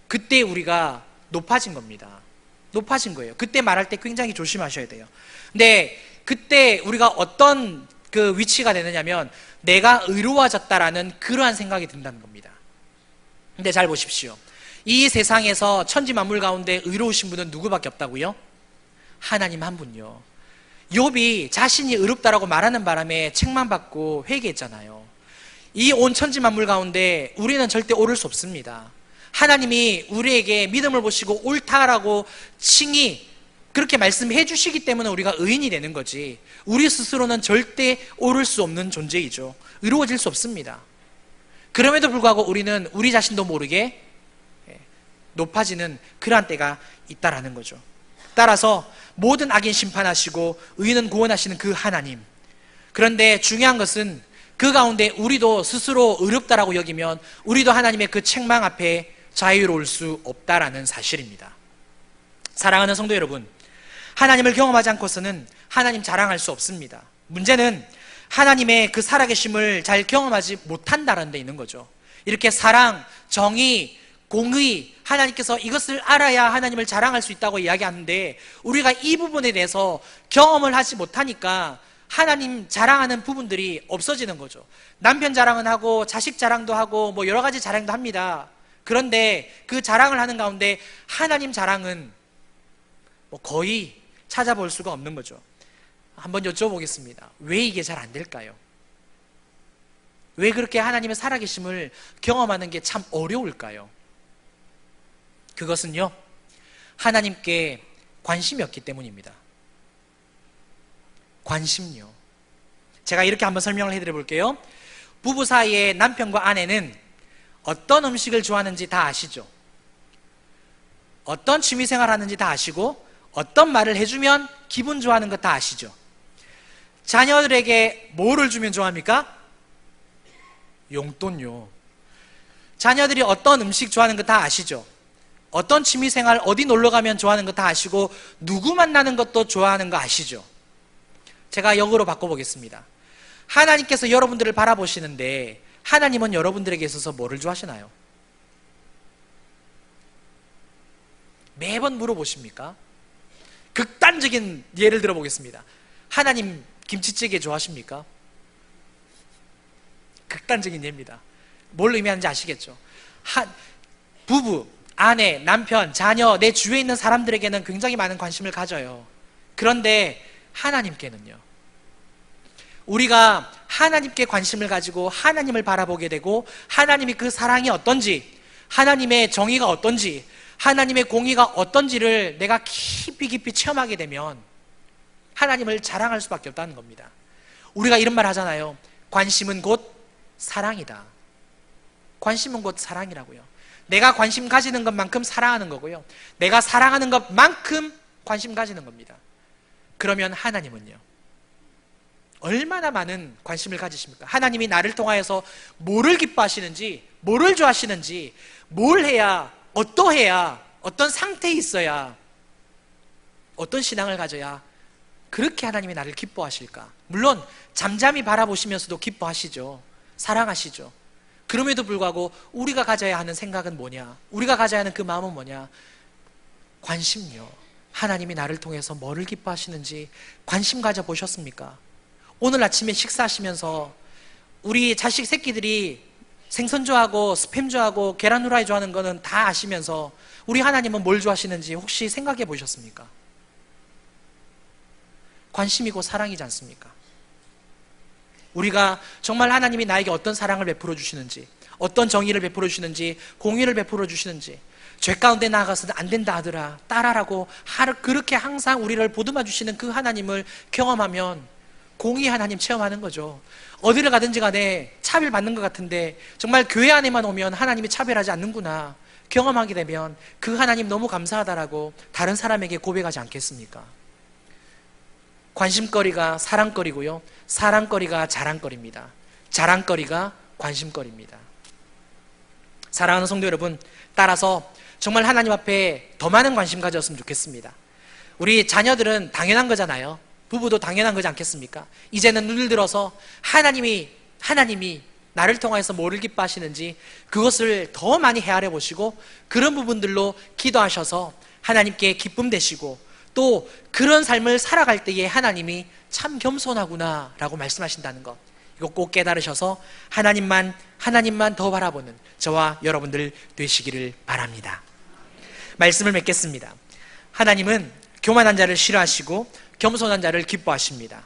Speaker 2: 그때 우리가 높아진 겁니다. 높아진 거예요. 그때 말할 때 굉장히 조심하셔야 돼요. 근데 그때 우리가 어떤 그 위치가 되느냐면, 내가 의로워졌다라는 그러한 생각이 든다는 겁니다. 근데 잘 보십시오. 이 세상에서 천지 만물 가운데 의로우신 분은 누구밖에 없다고요? 하나님 한 분요. 욥이 자신이 의롭다라고 말하는 바람에 책만 받고 회개했잖아요. 이 온 천지 만물 가운데 우리는 절대 오를 수 없습니다. 하나님이 우리에게 믿음을 보시고 옳다라고 칭의 그렇게 말씀해 주시기 때문에 우리가 의인이 되는 거지, 우리 스스로는 절대 옳을 수 없는 존재이죠. 의로워질 수 없습니다. 그럼에도 불구하고 우리는 우리 자신도 모르게 높아지는 그러한 때가 있다라는 거죠. 따라서 모든 악인 심판하시고 의인은 구원하시는 그 하나님, 그런데 중요한 것은 그 가운데 우리도 스스로 의롭다라고 여기면 우리도 하나님의 그 책망 앞에 자유로울 수 없다라는 사실입니다. 사랑하는 성도 여러분, 하나님을 경험하지 않고서는 하나님 자랑할 수 없습니다. 문제는 하나님의 그 살아계심을 잘 경험하지 못한다는 데 있는 거죠. 이렇게 사랑, 정의, 공의, 하나님께서 이것을 알아야 하나님을 자랑할 수 있다고 이야기하는데, 우리가 이 부분에 대해서 경험을 하지 못하니까 하나님 자랑하는 부분들이 없어지는 거죠. 남편 자랑은 하고 자식 자랑도 하고 뭐 여러 가지 자랑도 합니다. 그런데 그 자랑을 하는 가운데 하나님 자랑은 뭐 거의 찾아볼 수가 없는 거죠. 한번 여쭤보겠습니다. 왜 이게 잘 안 될까요? 왜 그렇게 하나님의 살아계심을 경험하는 게 참 어려울까요? 그것은요, 하나님께 관심이 없기 때문입니다. 관심요. 제가 이렇게 한번 설명을 해드려 볼게요. 부부 사이에 남편과 아내는 어떤 음식을 좋아하는지 다 아시죠? 어떤 취미생활 하는지 다 아시고, 어떤 말을 해주면 기분 좋아하는 것 다 아시죠? 자녀들에게 뭐를 주면 좋아합니까? 용돈요. 자녀들이 어떤 음식 좋아하는 것 다 아시죠? 어떤 취미생활, 어디 놀러가면 좋아하는 것 다 아시고, 누구 만나는 것도 좋아하는 거 아시죠? 제가 역으로 바꿔보겠습니다. 하나님께서 여러분들을 바라보시는데 하나님은 여러분들에게 있어서 뭐를 좋아하시나요? 매번 물어보십니까? 극단적인 예를 들어보겠습니다. 하나님 김치찌개 좋아하십니까? 극단적인 예입니다. 뭘 의미하는지 아시겠죠? 부부, 아내, 남편, 자녀, 내 주위에 있는 사람들에게는 굉장히 많은 관심을 가져요. 그런데 하나님께는요, 우리가 하나님께 관심을 가지고 하나님을 바라보게 되고, 하나님이 그 사랑이 어떤지, 하나님의 정의가 어떤지, 하나님의 공의가 어떤지를 내가 깊이 체험하게 되면 하나님을 자랑할 수밖에 없다는 겁니다. 우리가 이런 말 하잖아요. 관심은 곧 사랑이다. 관심은 곧 사랑이라고요. 내가 관심 가지는 것만큼 사랑하는 거고요, 내가 사랑하는 것만큼 관심 가지는 겁니다. 그러면 하나님은요, 얼마나 많은 관심을 가지십니까? 하나님이 나를 통하여서 뭐를 기뻐하시는지, 뭐를 좋아하시는지, 뭘 해야, 어떠해야, 어떤 상태에 있어야, 어떤 신앙을 가져야 그렇게 하나님이 나를 기뻐하실까? 물론 잠잠히 바라보시면서도 기뻐하시죠. 사랑하시죠. 그럼에도 불구하고 우리가 가져야 하는 생각은 뭐냐? 우리가 가져야 하는 그 마음은 뭐냐? 관심요. 하나님이 나를 통해서 뭐를 기뻐하시는지 관심 가져보셨습니까? 오늘 아침에 식사하시면서 우리 자식 새끼들이 생선 좋아하고 스팸 좋아하고 계란 후라이 좋아하는 거는 다 아시면서 우리 하나님은 뭘 좋아하시는지 혹시 생각해 보셨습니까? 관심이고 사랑이지 않습니까? 우리가 정말 하나님이 나에게 어떤 사랑을 베풀어 주시는지, 어떤 정의를 베풀어 주시는지, 공의를 베풀어 주시는지, 죄 가운데 나아가서는 안 된다 하더라, 따라라고 그렇게 항상 우리를 보듬어 주시는 그 하나님을 경험하면 공의 하나님 체험하는 거죠. 어디를 가든지 간에 차별받는 것 같은데 정말 교회 안에만 오면 하나님이 차별하지 않는구나 경험하게 되면 그 하나님 너무 감사하다라고 다른 사람에게 고백하지 않겠습니까? 관심거리가 사랑거리고요, 사랑거리가 자랑거리입니다. 자랑거리가 관심거리입니다. 사랑하는 성도 여러분, 따라서 정말 하나님 앞에 더 많은 관심 가졌으면 좋겠습니다. 우리 자녀들은 당연한 거잖아요. 부부도 당연한 거지 않겠습니까? 이제는 눈을 들어서 하나님이 나를 통해서 뭐를 기뻐하시는지 그것을 더 많이 헤아려 보시고, 그런 부분들로 기도하셔서 하나님께 기쁨 되시고, 또 그런 삶을 살아갈 때에 하나님이 참 겸손하구나 라고 말씀하신다는 것, 이거 꼭 깨달으셔서 하나님만 더 바라보는 저와 여러분들 되시기를 바랍니다. 말씀을 맺겠습니다. 하나님은 교만한 자를 싫어하시고 겸손한 자를 기뻐하십니다.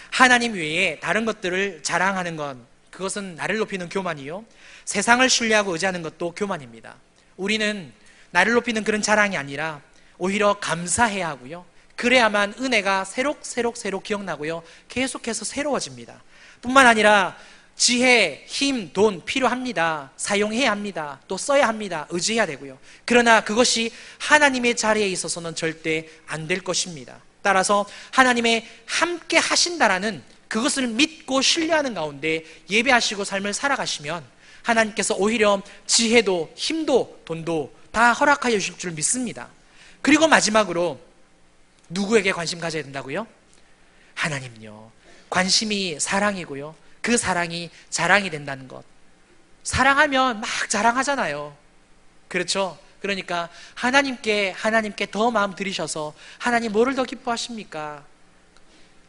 Speaker 2: 하나님 외에 다른 것들을 자랑하는 건, 그것은 나를 높이는 교만이요, 세상을 신뢰하고 의지하는 것도 교만입니다. 우리는 나를 높이는 그런 자랑이 아니라 오히려 감사해야 하고요. 그래야만 은혜가 새록 기억나고요. 계속해서 새로워집니다. 뿐만 아니라 지혜, 힘, 돈 필요합니다. 사용해야 합니다. 또 써야 합니다. 의지해야 되고요. 그러나 그것이 하나님의 자리에 있어서는 절대 안 될 것입니다. 따라서 하나님의 함께 하신다라는 그것을 믿고 신뢰하는 가운데 예배하시고 삶을 살아가시면 하나님께서 오히려 지혜도 힘도 돈도 다 허락하여 주실 줄 믿습니다. 그리고 마지막으로 누구에게 관심 가져야 된다고요? 하나님요. 관심이 사랑이고요. 그 사랑이 자랑이 된다는 것. 사랑하면 막 자랑하잖아요. 그렇죠? 그러니까 하나님께 더 마음 들이셔서 하나님 뭐를 더 기뻐하십니까?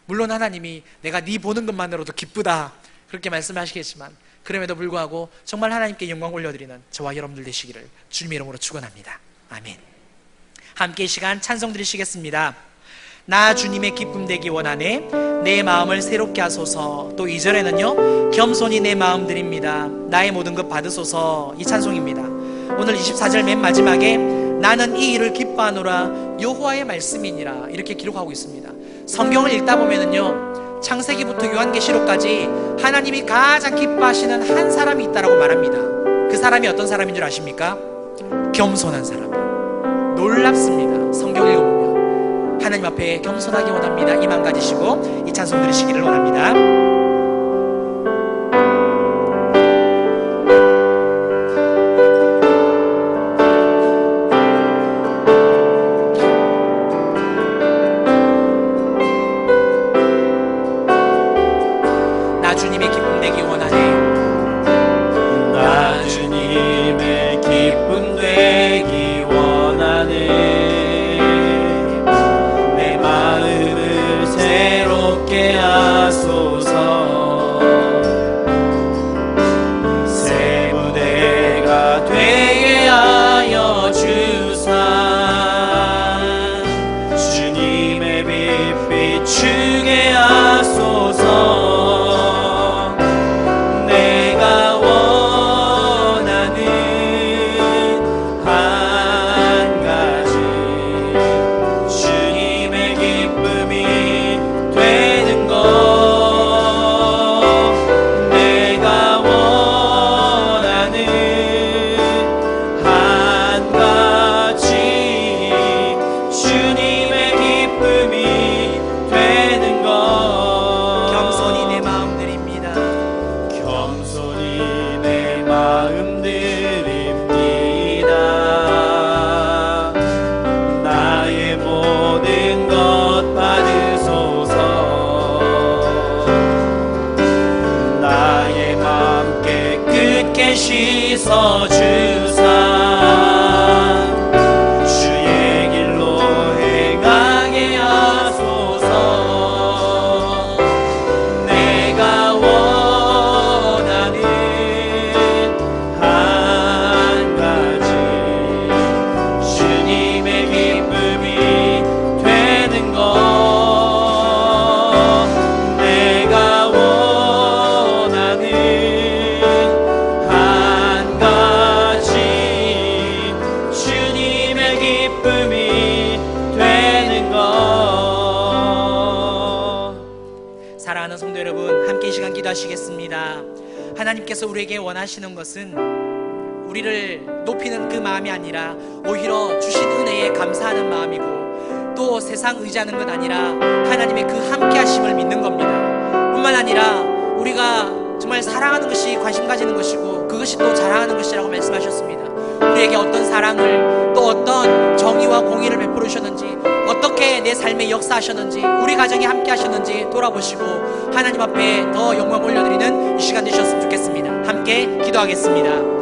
Speaker 2: 물론 하나님이 내가 네 보는 것만으로도 기쁘다 그렇게 말씀하시겠지만 그럼에도 불구하고 정말 하나님께 영광 올려드리는 저와 여러분들 되시기를 주님의 이름으로 축원합니다. 아멘. 함께 이 시간 찬송 드리시겠습니다. 나 주님의 기쁨 되기 원하네 내 마음을 새롭게 하소서. 또 2절에는요 겸손히 내 마음 드립니다 나의 모든 것 받으소서. 이 찬송입니다. 오늘 24절 맨 마지막에 나는 이 일을 기뻐하노라 여호와의 말씀이니라 이렇게 기록하고 있습니다. 성경을 읽다 보면은요 창세기부터 요한계시록까지 하나님이 가장 기뻐하시는 한 사람이 있다라고 말합니다. 그 사람이 어떤 사람인 줄 아십니까? 겸손한 사람이에요. 놀랍습니다. 성경 읽어보면 하나님 앞에 겸손하기 원합니다. 이 마음 가지시고 이 찬송 들으시기를 원합니다. 나 주님의 기쁨 되기 원하네
Speaker 3: 나 주님의 기쁨 되기 원하네 내 마음을 새롭게 하소서 새 무대가 되게 하여 주사 주님의 빛 비추게 하소서 씻어 주사 주의 길로 행하게 하소서 내가 원하는 한 가지 주님의 기쁨이 되는 것 내가 원하는
Speaker 2: 사랑하는 성도 여러분, 함께 이 시간 기도하시겠습니다. 하나님께서 우리에게 원하시는 것은 우리를 높이는 그 마음이 아니라 오히려 주신 은혜에 감사하는 마음이고 또 세상 의지하는 것 아니라 하나님의 그 함께 하심을 믿는 겁니다. 뿐만 아니라 우리가 정말 사랑하는 것이 관심 가지는 것이고 그것이 또 자랑하는 것이라고 말씀하셨습니다. 우리에게 어떤 사랑을 또 어떤 정의와 공의를 베풀어 주셨는지 어떻게 내 삶에 역사하셨는지 우리 가정에 함께 하셨는지 돌아보시고 하나님 앞에 더 영광 올려드리는 이 시간 되셨으면 좋겠습니다. 함께 기도하겠습니다.